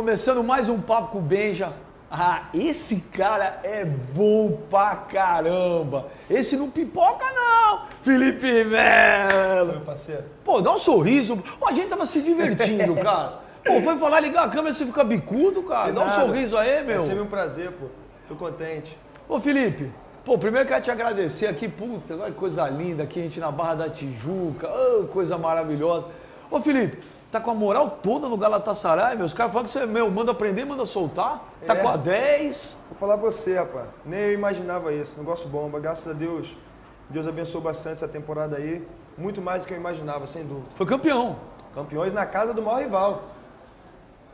Começando mais um Papo com o Benja. Ah, esse cara é bom pra caramba. Esse não pipoca não, Felipe Melo. Meu parceiro. Pô, dá um sorriso. Pô, a gente tava se divertindo, cara. Pô, foi falar, ligar a câmera e você fica bicudo, cara. Dá um sorriso aí, meu. É sempre um prazer, pô. Tô contente. Ô, Felipe, pô, primeiro quero te agradecer aqui. Puta, olha que coisa linda aqui, a gente na Barra da Tijuca. Oh, coisa maravilhosa. Ô, Felipe, tá com a moral toda no Galatasaray, meu. Os caras falam que você, meu, manda prender, manda soltar. Tá com a 10. Vou falar pra você, rapaz. Nem eu imaginava isso. Negócio bomba. Graças a Deus. Deus abençoou bastante essa temporada aí. Muito mais do que eu imaginava, sem dúvida. Foi campeão. Campeões na casa do maior rival.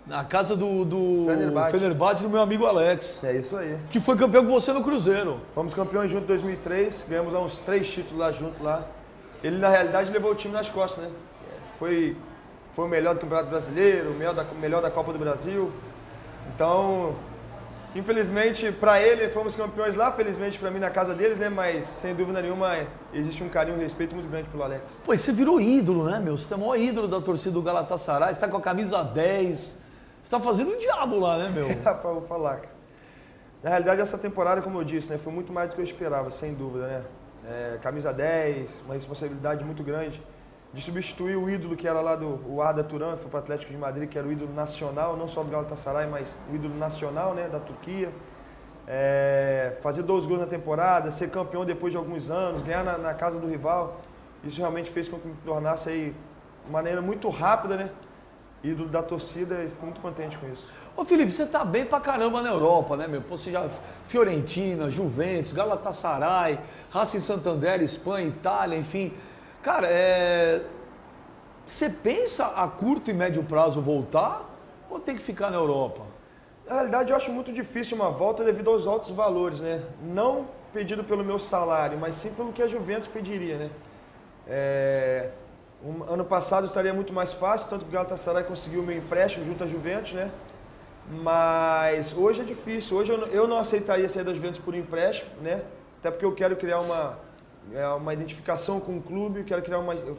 Na casa do Fenerbahçe. Fenerbahçe, do meu amigo Alex. É isso aí. Que foi campeão com você no Cruzeiro. Fomos campeões juntos em 2003. Ganhamos lá uns 3 títulos lá junto lá. Ele, na realidade, levou o time nas costas, né? Foi o melhor do Campeonato Brasileiro, o melhor da Copa do Brasil. Então, infelizmente, para ele, fomos campeões lá, felizmente para mim na casa deles, né? Mas, sem dúvida nenhuma, existe um carinho e um respeito muito grande pelo Alex. Pô, você virou ídolo, né, meu? Você é o maior ídolo da torcida do Galatasaray, você tá com a camisa 10. Você tá fazendo o diabo lá, né, meu? Rapaz, vou falar, cara. Na realidade, essa temporada, como eu disse, né? Foi muito mais do que eu esperava, sem dúvida, né? Camisa 10, uma responsabilidade muito grande. De substituir o ídolo que era lá o Arda Turan, foi para o Atlético de Madrid, que era o ídolo nacional, não só do Galatasaray, mas o ídolo nacional, né, da Turquia. Fazer 12 gols na temporada, ser campeão depois de alguns anos, ganhar na casa do rival, isso realmente fez com que me tornasse aí, de maneira muito rápida, né, ídolo da torcida, e fico muito contente com isso. Ô, Felipe, você tá bem pra caramba na Europa, né, meu? Pô, você já... Fiorentina, Juventus, Galatasaray, Racing Santander, Espanha, Itália, enfim... Cara, você pensa a curto e médio prazo voltar ou tem que ficar na Europa? Na realidade, eu acho muito difícil uma volta devido aos altos valores, né? Não pedido pelo meu salário, mas sim pelo que a Juventus pediria, né? Ano passado estaria muito mais fácil, tanto que o Galatasaray conseguiu o meu empréstimo junto à Juventus, né? Mas hoje é difícil. Hoje eu não aceitaria sair da Juventus por empréstimo, né? Até porque eu quero criar uma identificação com o clube, quero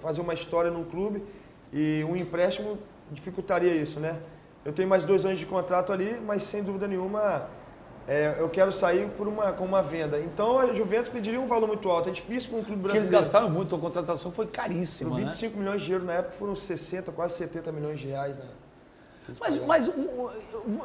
fazer uma história num clube e um empréstimo dificultaria isso, né? Eu tenho mais 2 anos de contrato ali, mas sem dúvida nenhuma eu quero sair com uma venda. Então a Juventus pediria um valor muito alto, é difícil para um clube brasileiro. Porque eles gastaram muito, a contratação foi caríssima, 25 milhões de euros na época, foram 60, quase 70 milhões de reais, né? Mas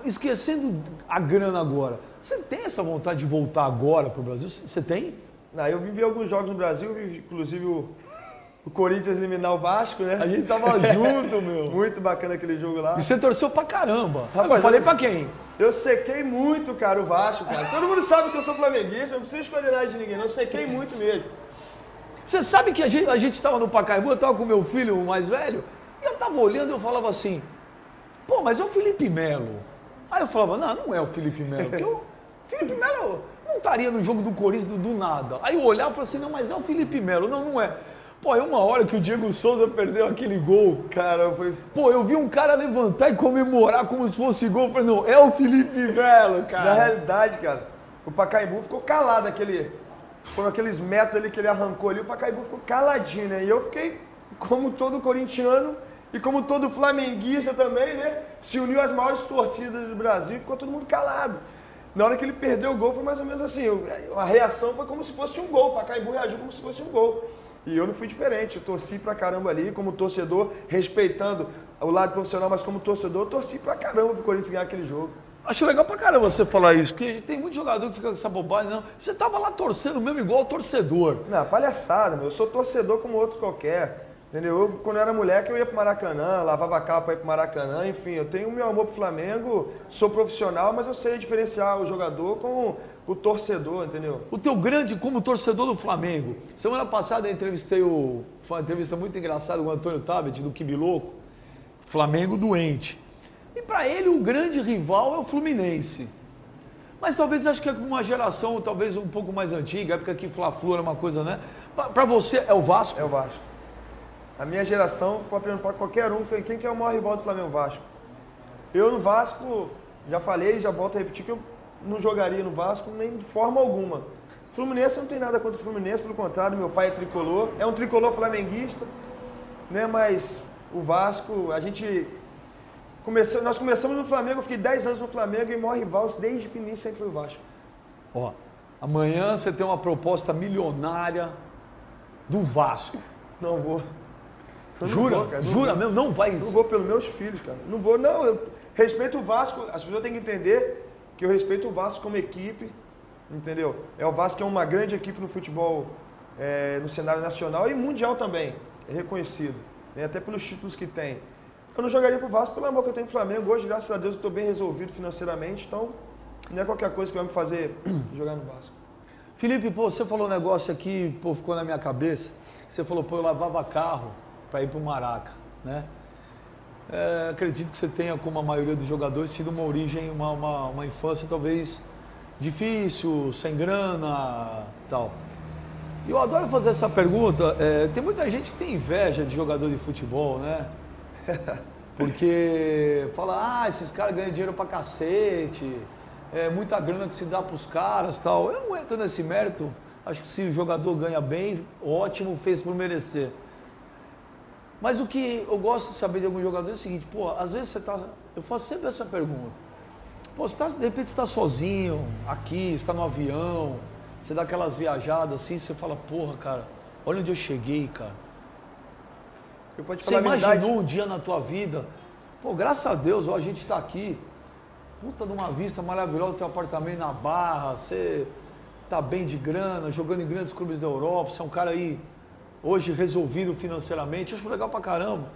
esquecendo a grana agora, você tem essa vontade de voltar agora para o Brasil? Você tem? Não, eu vivi alguns jogos no Brasil, inclusive o Corinthians eliminar o Vasco, né? A gente tava junto, meu. Muito bacana aquele jogo lá. E você torceu pra caramba. Rapaz, eu falei pra quem? Eu sequei muito, cara, o Vasco, cara. Todo mundo sabe que eu sou flamenguista, não preciso esconder nada de ninguém, eu sequei muito mesmo. Você sabe que a gente tava no Pacaembu, eu tava com meu filho o mais velho, e eu tava olhando e eu falava assim, pô, mas é o Felipe Melo. Aí eu falava, não é o Felipe Melo, porque o Felipe Melo... não estaria no jogo do Corinthians do nada. Aí eu olhava e falava assim, não, mas é o Felipe Melo. Não é. Pô, é uma hora que o Diego Souza perdeu aquele gol. Cara, foi... Pô, eu vi um cara levantar e comemorar como se fosse gol. Eu falei, não, é o Felipe Melo, cara. Na realidade, cara, o Pacaembu ficou calado foram aqueles metros ali que ele arrancou ali, o Pacaembu ficou caladinho, né? E eu fiquei, como todo corintiano e como todo flamenguista também, né? Se uniu às maiores torcidas do Brasil e ficou todo mundo calado. Na hora que ele perdeu o gol, foi mais ou menos assim, a reação foi como se fosse um gol, o Pacaembu reagiu como se fosse um gol. E eu não fui diferente, eu torci pra caramba ali, como torcedor, respeitando o lado profissional, mas como torcedor, eu torci pra caramba pro Corinthians ganhar aquele jogo. Acho legal pra caramba você falar isso, porque tem muito jogador que fica com essa bobagem, não. Você tava lá torcendo mesmo igual torcedor. Não, palhaçada, meu, eu sou torcedor como outro qualquer. Entendeu? Quando eu era moleque, eu ia pro Maracanã, lavava carro para ir pro Maracanã, enfim, eu tenho o meu amor pro Flamengo, sou profissional, mas eu sei diferenciar o jogador com o torcedor, entendeu? O teu grande, como torcedor do Flamengo, semana passada eu entrevistei foi uma entrevista muito engraçada com o Antônio Tabet, do Quibiloco, Flamengo doente. E para ele o grande rival é o Fluminense. Mas talvez, acho que é uma geração, talvez um pouco mais antiga, época que Fla-Flu era uma coisa, né? Para você, é o Vasco? É o Vasco. A minha geração, pode perguntar para qualquer um, quem que é o maior rival do Flamengo? Vasco. Eu no Vasco, já falei, já volto a repetir que eu não jogaria no Vasco nem de forma alguma. Fluminense, não tem nada contra o Fluminense, pelo contrário, meu pai é tricolor, é um tricolor flamenguista, né? Mas o Vasco, a gente Nós começamos no Flamengo, eu fiquei 10 anos no Flamengo e maior rival desde pequenininho sempre foi o Vasco. Ó, amanhã você tem uma proposta milionária do Vasco. Não vou. Jura? Não vou, cara, Jura mesmo? Não vai Não isso? vou pelos meus filhos, cara. Não vou, não. Eu respeito o Vasco. As pessoas têm que entender que eu respeito o Vasco como equipe, entendeu? O Vasco é uma grande equipe no futebol, no cenário nacional e mundial também. É reconhecido, né? Até pelos títulos que tem. Eu não jogaria pro Vasco pelo amor que eu tenho no Flamengo. Hoje, graças a Deus, eu estou bem resolvido financeiramente, então não é qualquer coisa que vai me fazer jogar no Vasco. Felipe, pô, você falou um negócio aqui, pô, ficou na minha cabeça. Você falou, pô, eu lavava carro para ir pro Maraca, né? Acredito que você tenha, como a maioria dos jogadores, tido uma origem, uma infância talvez difícil, sem grana, tal. E eu adoro fazer essa pergunta. Tem muita gente que tem inveja de jogador de futebol, né? Porque fala, esses caras ganham dinheiro pra cacete, muita grana que se dá pros caras, tal. Eu não entro nesse mérito. Acho que se o jogador ganha bem, ótimo, fez por merecer. Mas o que eu gosto de saber de alguns jogadores é o seguinte, pô, às vezes você tá... Eu faço sempre essa pergunta. Pô, você tá, de repente você está sozinho, aqui, você está no avião, você dá aquelas viajadas assim, você fala, porra, cara, olha onde eu cheguei, cara. Você imaginou um dia na tua vida, pô, graças a Deus, ó, a gente está aqui, puta de uma vista maravilhosa do teu apartamento na Barra, você tá bem de grana, jogando em grandes clubes da Europa, você é um cara aí, hoje resolvido financeiramente, acho legal pra caramba.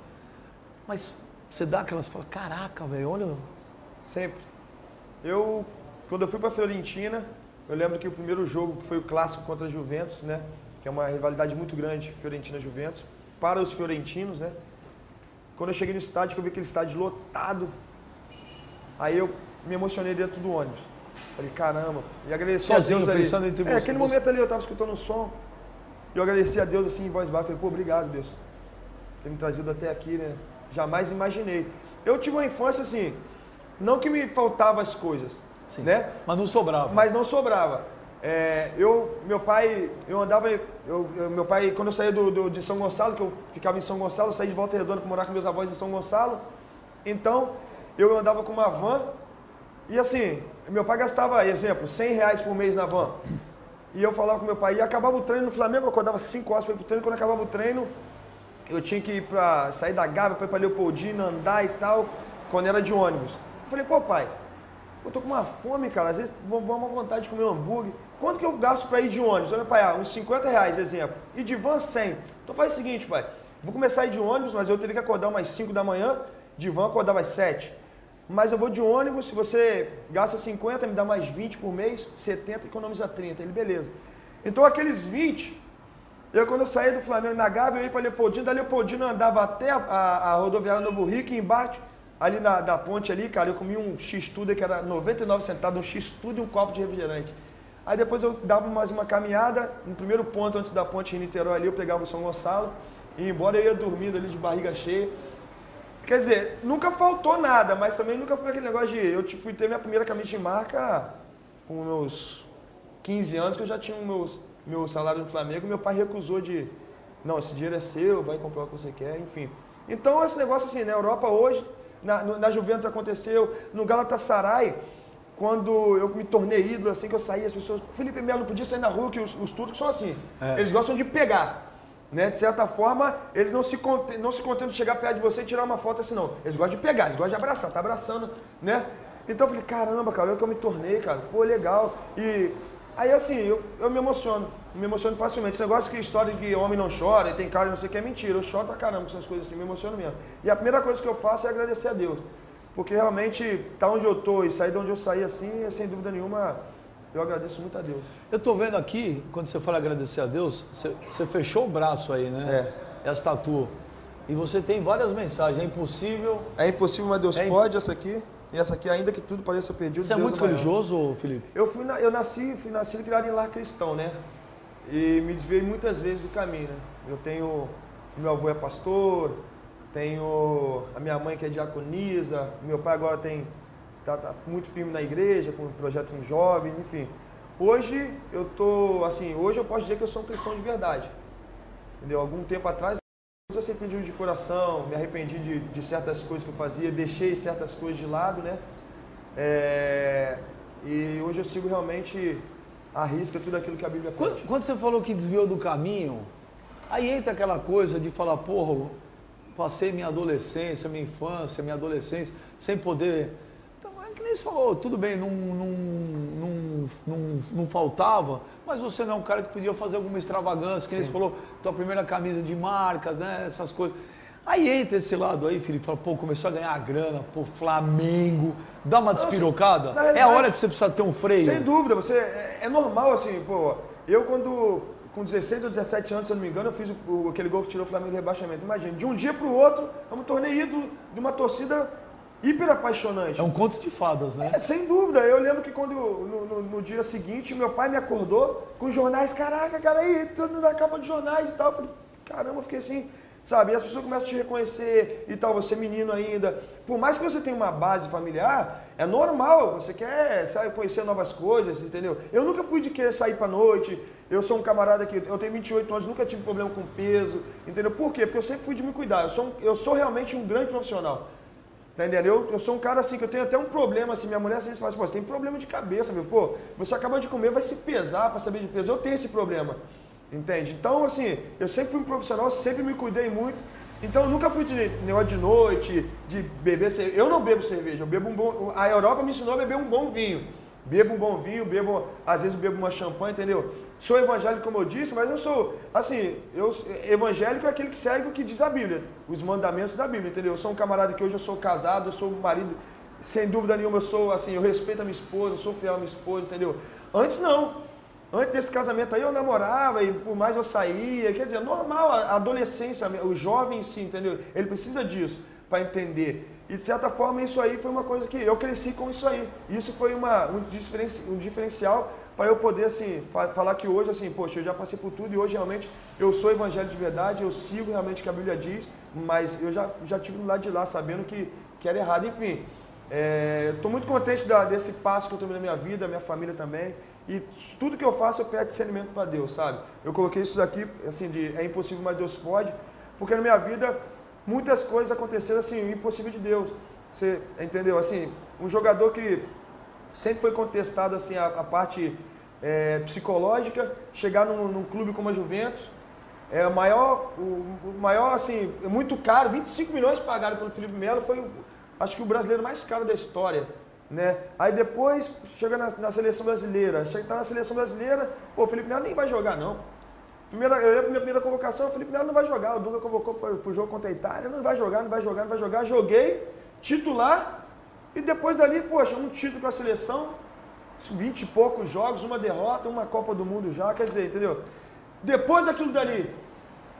Mas você dá aquelas, fala, caraca, velho, olha... Sempre. Quando eu fui pra Fiorentina, eu lembro que o primeiro jogo, que foi o clássico contra a Juventus, né, que é uma rivalidade muito grande, Fiorentina-Juventus, para os fiorentinos, né? Quando eu cheguei no estádio, que eu vi aquele estádio lotado, aí eu me emocionei dentro do ônibus. Falei, caramba, e agradeci a Deus ali. Pensando entre você, aquele momento ali eu estava escutando o som, e eu agradeci a Deus assim em voz baixa, falei, pô, obrigado, Deus, por ter me trazido até aqui, né? Jamais imaginei. Eu tive uma infância assim, não que me faltavam as coisas, sim, né? Mas não sobrava. Mas não sobrava. Meu pai, quando eu saía de São Gonçalo, que eu ficava em São Gonçalo, eu saí de Volta Redonda para morar com meus avós em São Gonçalo. Então, eu andava com uma van e assim, meu pai gastava, exemplo, R$100 por mês na van. E eu falava com meu pai, e acabava o treino no Flamengo, eu acordava 5 horas para ir pro treino, quando acabava o treino, eu tinha que ir sair da Gávea para ir para Leopoldina, andar e tal, quando era de ônibus. Eu falei, pô pai, eu tô com uma fome, cara, às vezes vou uma vontade de comer um hambúrguer. Quanto que eu gasto para ir de ônibus? Meu pai, uns R$50, exemplo. E de van, 100. Então faz o seguinte, pai. Vou começar a ir de ônibus, mas eu teria que acordar umas 5 da manhã. De van, acordar às 7. Mas eu vou de ônibus, se você gasta 50, me dá mais 20 por mês, 70, economiza 30. Ele, beleza. Então aqueles 20, quando eu saía do Flamengo na Gávea, eu ia para Leopoldina. Da Leopoldina eu andava até a rodoviária Novo Rico, e embaixo, ali da ponte ali, cara, eu comi um X-Tudo que era 99 centavos, um X-Tudo e um copo de refrigerante. Aí depois eu dava mais uma caminhada, no primeiro ponto antes da ponte em Niterói ali, eu pegava o São Gonçalo, e embora eu ia dormindo ali de barriga cheia. Quer dizer, nunca faltou nada, mas também nunca foi aquele negócio de... Eu fui ter minha primeira camisa de marca com meus 15 anos, que eu já tinha meu salário no Flamengo, e meu pai recusou de... Não, esse dinheiro é seu, vai comprar o que você quer, enfim. Então esse negócio assim, na Europa hoje, na Juventus aconteceu, no Galatasaray... Quando eu me tornei ídolo, assim que eu saí, as pessoas... Felipe Melo não podia sair na rua, que os turcos são assim. Eles gostam de pegar. Né? De certa forma, eles não se contentam de chegar perto de você e tirar uma foto assim, não. Eles gostam de pegar, eles gostam de abraçar, tá abraçando, né? Então eu falei, caramba, cara, olha que eu me tornei, cara. Pô, legal. E aí assim, eu me emociono facilmente. Esse negócio que história de que homem não chora e tem cara de não sei o que é mentira. Eu choro pra caramba com essas coisas assim, me emociono mesmo. E a primeira coisa que eu faço é agradecer a Deus. Porque realmente, tá onde eu tô e sair de onde eu saí assim, sem dúvida nenhuma, eu agradeço muito a Deus. Eu tô vendo aqui, quando você fala agradecer a Deus, você fechou o braço aí, né? Essa tatu. E você tem várias mensagens, é impossível... É impossível, mas Deus pode, essa aqui. E essa aqui, ainda que tudo pareça perdido, Você é muito religioso, Felipe? Fui nascido e criado em lar cristão, né? E me desviei muitas vezes do caminho, né? Meu avô é pastor... Tenho a minha mãe que é diaconisa, meu pai agora tá muito firme na igreja, com o projeto em jovens, enfim. Hoje hoje eu posso dizer que eu sou um cristão de verdade. Entendeu? Algum tempo atrás todos aceitei de coração, me arrependi de certas coisas que eu fazia, deixei certas coisas de lado, né? E hoje eu sigo realmente à risca tudo aquilo que a Bíblia pede. Quando você falou que desviou do caminho, aí entra aquela coisa de falar, porra, passei minha adolescência, minha infância, minha adolescência, sem poder... Então, é que nem você falou, tudo bem, não faltava, mas você não é um cara que podia fazer alguma extravagância, que nem você falou, tua primeira camisa de marca, né, essas coisas. Aí entra esse lado aí, Felipe, fala, pô, começou a ganhar grana, pô, Flamengo, dá uma despirocada, é a hora que você precisa ter um freio. Sem dúvida, é normal assim, pô, eu quando, com 16 ou 17 anos, se eu não me engano, eu fiz aquele gol que tirou o Flamengo do rebaixamento. Imagina, de um dia para o outro, eu me tornei ídolo de uma torcida hiper apaixonante. É um conto de fadas, né? Sem dúvida, eu lembro que quando, no dia seguinte, meu pai me acordou com jornais, caraca, cara, aí, tudo na capa de jornais e tal, eu falei, caramba, eu fiquei assim... Sabe, e as pessoas começam a te reconhecer e tal, você é menino ainda. Por mais que você tenha uma base familiar, é normal, você quer, sabe, conhecer novas coisas, entendeu? Eu nunca fui de querer sair pra noite, eu sou um camarada que, eu tenho 28 anos, nunca tive problema com peso, entendeu? Por quê? Porque eu sempre fui de me cuidar, eu sou realmente um grande profissional. Tá entendendo? Eu sou um cara assim, que eu tenho até um problema, assim, minha mulher às vezes fala assim, pô, você tem problema de cabeça, meu, pô, você acaba de comer, vai se pesar pra saber de peso, eu tenho esse problema. Entende? Então, assim, eu sempre fui um profissional, sempre me cuidei muito. Então, eu nunca fui de negócio de noite, de beber cerveja. Eu não bebo cerveja, eu bebo um bom... A Europa me ensinou a beber um bom vinho. Bebo um bom vinho, às vezes bebo uma champanhe, entendeu? Sou evangélico, como eu disse, mas não sou... Assim, evangélico é aquele que segue o que diz a Bíblia, os mandamentos da Bíblia, entendeu? Eu sou um camarada que hoje eu sou casado, eu sou marido, sem dúvida nenhuma, eu sou, assim, eu respeito a minha esposa, eu sou fiel à minha esposa, entendeu? Antes não. Antes desse casamento aí eu namorava e por mais eu saía, quer dizer, normal, a adolescência, o jovem em si, entendeu? Ele precisa disso para entender. E de certa forma isso aí foi uma coisa que eu cresci com isso aí. Isso foi um diferencial para eu poder assim, falar que hoje, assim, poxa, eu já passei por tudo e hoje realmente eu sou evangélico de verdade, eu sigo realmente o que a Bíblia diz, mas eu já tive do lado de lá sabendo que era errado. Enfim, estou muito contente desse passo que eu tomei na minha vida, minha família também. E tudo que eu faço eu peço discernimento para Deus, sabe? Eu coloquei isso daqui, assim, é impossível, mas Deus pode. Porque na minha vida, muitas coisas aconteceram, assim, impossível de Deus. Você entendeu? Assim, um jogador que sempre foi contestado, assim, a parte psicológica, chegar num clube como a Juventus, o maior, assim, muito caro, 25 milhões pagaram pelo Felipe Melo, foi, acho que o brasileiro mais caro da história. Né? Aí depois chega na seleção brasileira, tá na seleção brasileira, pô, o Felipe Melo nem vai jogar não. Eu lembro minha primeira convocação, o Felipe Melo não vai jogar, o Dunga convocou pro jogo contra a Itália, não vai jogar, joguei, titular, e depois dali, poxa, um título com a seleção, 20 e poucos jogos, uma derrota, uma Copa do Mundo já, quer dizer, entendeu? Depois daquilo dali,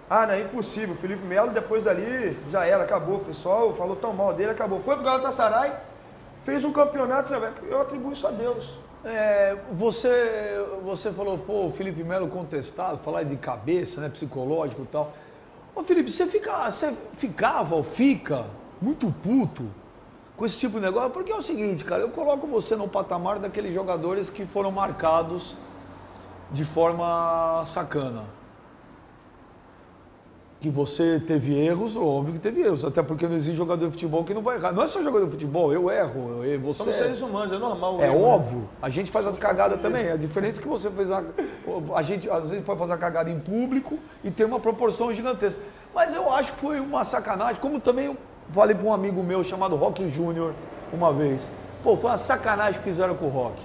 não é impossível, o Felipe Melo depois dali já era, acabou, o pessoal falou tão mal dele, acabou, foi pro Galatasaray, fez um campeonato, eu atribuo isso a Deus. Você falou, pô, o Felipe Melo contestado, falar de cabeça, né, psicológico e tal. Ô Felipe, você ficava ou fica muito puto com esse tipo de negócio? Porque é o seguinte, cara, eu coloco você no patamar daqueles jogadores que foram marcados de forma sacana. Que você teve erros, óbvio que teve erros, até porque não existe jogador de futebol que não vai errar. Não é só jogador de futebol, eu erro, você... Somos seres humanos, é normal. É óbvio, a gente faz as cagadas também. A diferença é que você fez a gente às vezes pode fazer a cagada em público e ter uma proporção gigantesca. Mas eu acho que foi uma sacanagem, como também eu falei para um amigo meu chamado Rock Júnior uma vez. Pô, foi uma sacanagem que fizeram com o Rock.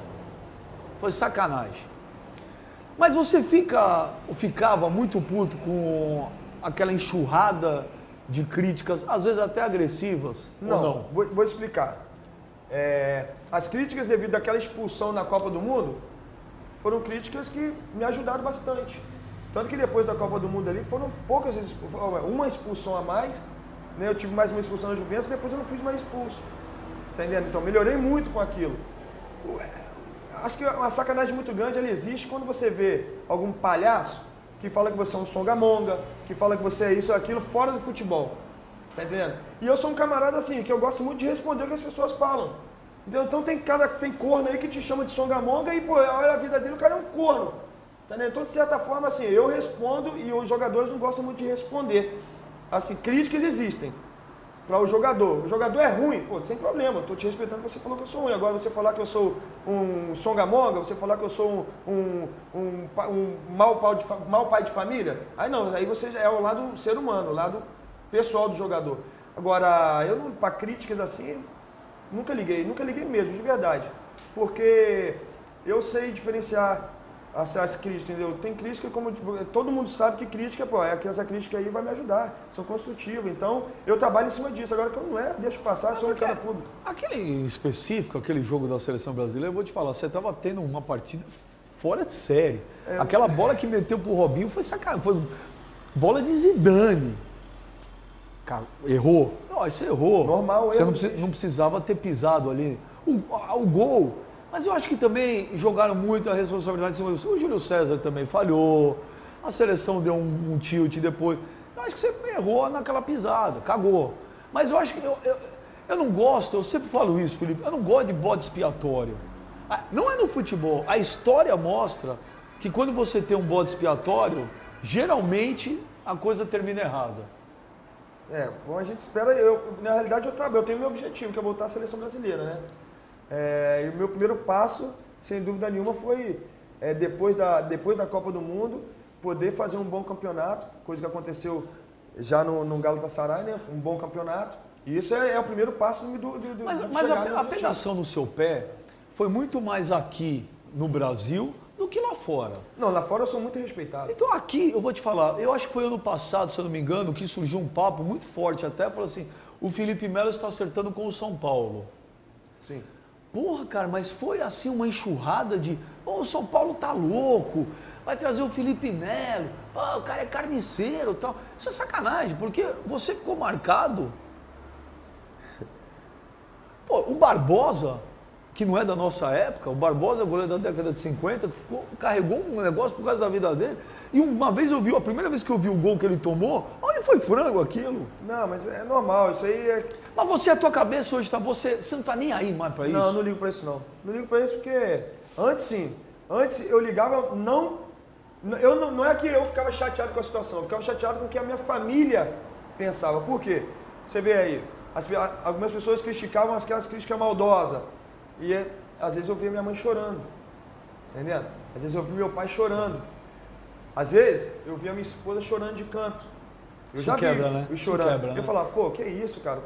Foi sacanagem. Mas você ficava muito puto com aquela enxurrada de críticas, às vezes até agressivas? Não? Vou explicar. As críticas devido àquela expulsão na Copa do Mundo foram críticas que me ajudaram bastante. Tanto que depois da Copa do Mundo ali foram poucas vezes, uma expulsão a mais, né? Eu tive mais uma expulsão na Juventus e depois eu não fui mais expulso. Tá entendendo? Então melhorei muito com aquilo. Acho que uma sacanagem muito grande ela existe quando você vê algum palhaço que fala que você é um songamonga, que fala que você é isso ou aquilo, fora do futebol. Tá entendendo? E eu sou um camarada assim, que eu gosto muito de responder o que as pessoas falam. Entendeu? Então tem corno aí que te chama de songamonga e, pô, olha a vida dele, o cara é um corno. Tá entendendo? Então, de certa forma, assim, eu respondo e os jogadores não gostam muito de responder. assim, críticas existem para o jogador. O jogador é ruim, pô, sem problema, eu tô te respeitando, você falou que eu sou ruim. Agora você falar que eu sou um songamonga, você falar que eu sou um mau pai de família, aí não, aí você já é o lado ser humano, o lado pessoal do jogador. Agora, eu não, para críticas assim, nunca liguei mesmo, de verdade. Porque eu sei diferenciar as críticas, entendeu? Tem crítica, como todo mundo sabe que crítica, pô, essa crítica aí vai me ajudar, são construtivas. Então, eu trabalho em cima disso. Agora, que eu não deixo passar, sou um cara público. Aquele específico, aquele jogo da seleção brasileira, eu vou te falar, você estava tendo uma partida fora de série. Aquela bola que meteu pro Robinho foi sacanagem, foi bola de Zidane. Cara, errou? Eu acho que você errou. Normal, você não precisava ter pisado ali. O gol. Mas eu acho que também jogaram muito a responsabilidade em cima do... O Júlio César também falhou. A seleção deu um tilt depois. Eu acho que você errou naquela pisada, cagou. Mas eu acho que... Eu não gosto, eu sempre falo isso, Felipe, eu não gosto de bode expiatório. Não é no futebol. A história mostra que quando você tem um bode expiatório, geralmente a coisa termina errada. Bom, a gente espera, na realidade eu tenho meu objetivo, que é voltar à seleção brasileira, né? E o meu primeiro passo, sem dúvida nenhuma, foi depois da Copa do Mundo, poder fazer um bom campeonato, coisa que aconteceu já no Galatasaray, né? Um bom campeonato. E isso é o primeiro passo Mas a pegação no seu pé foi muito mais aqui no Brasil do que lá fora. Não, lá fora eu sou muito respeitado. Então aqui, eu vou te falar, eu acho que foi ano passado, se eu não me engano, que surgiu um papo muito forte até, falou assim, o Felipe Melo está acertando com o São Paulo. Sim. Porra, cara, mas foi assim uma enxurrada de, o São Paulo tá louco, vai trazer o Felipe Melo, o cara é carniceiro e tal. Isso é sacanagem, porque você ficou marcado. Pô, o Barbosa, que não é da nossa época, o Barbosa, goleiro da década de 50, carregou um negócio por causa da vida dele. E uma vez a primeira vez que eu vi o gol que ele tomou, olha, foi frango aquilo. Não, mas é normal, isso aí é... Mas você, a tua cabeça hoje, você não tá nem aí mais pra isso? Não, não ligo pra isso não. Não ligo pra isso porque antes sim, antes eu ligava, não é que eu ficava chateado com a situação, eu ficava chateado com o que a minha família pensava. Por quê? Você vê aí, algumas pessoas criticavam aquelas críticas maldosas. E às vezes eu via minha mãe chorando, entendendo? Às vezes eu via meu pai chorando. Às vezes eu via minha esposa chorando de canto. Eu isso já quebra, vi, né? chorando. Quebra, né? Eu falava, pô, que isso, cara?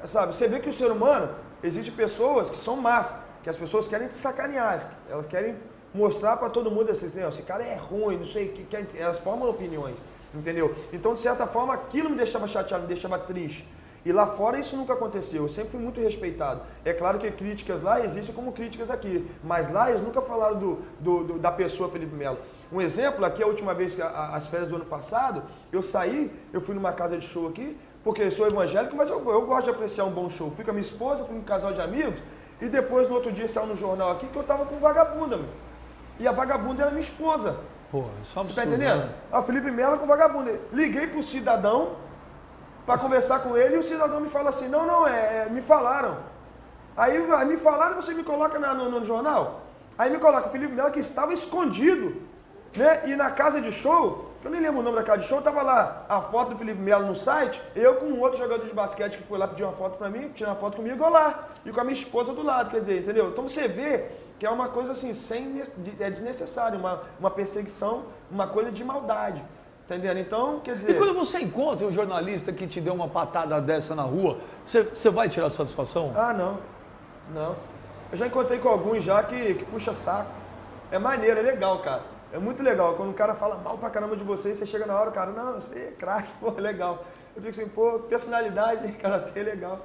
Sabe, você vê que o ser humano, existe pessoas que são más, que as pessoas querem te sacanear, elas querem mostrar para todo mundo assim, esse cara é ruim, não sei o que, elas formam opiniões, entendeu? Então, de certa forma, aquilo me deixava chateado, me deixava triste. E lá fora isso nunca aconteceu, eu sempre fui muito respeitado. É claro que críticas lá existem como críticas aqui, mas lá eles nunca falaram da pessoa Felipe Melo. Um exemplo, aqui a última vez, as férias do ano passado, eu fui numa casa de show aqui, porque eu sou evangélico, mas eu gosto de apreciar um bom show. Fui com a minha esposa, fui com um casal de amigos, e depois no outro dia saiu no jornal aqui que eu tava com vagabunda, meu. E a vagabunda era minha esposa. Pô, isso é um absurdo. Você tá entendendo? Né? A Felipe Melo com vagabunda. Liguei pro cidadão para conversar com ele e o cidadão me fala assim, me falaram. Aí me falaram, você me coloca no jornal? Aí me coloca o Felipe Melo que estava escondido, né? E na casa de show, eu nem lembro o nome da casa de show, tava lá a foto do Felipe Melo no site, eu com um outro jogador de basquete que foi lá pedir uma foto para mim, tirar uma foto comigo, eu lá, e com a minha esposa do lado, quer dizer, entendeu? Então você vê que é uma coisa assim, é desnecessário, uma perseguição, uma coisa de maldade. Entendendo? Então, quer dizer... E quando você encontra um jornalista que te deu uma patada dessa na rua, você vai tirar satisfação? Ah, não. Não. Eu já encontrei com alguns já que puxa saco. É maneiro, é legal, cara. É muito legal. Quando o cara fala mal pra caramba de você, você chega na hora, o cara, não, isso aí é craque, pô, é legal. Eu fico assim, pô, personalidade, karatê é legal.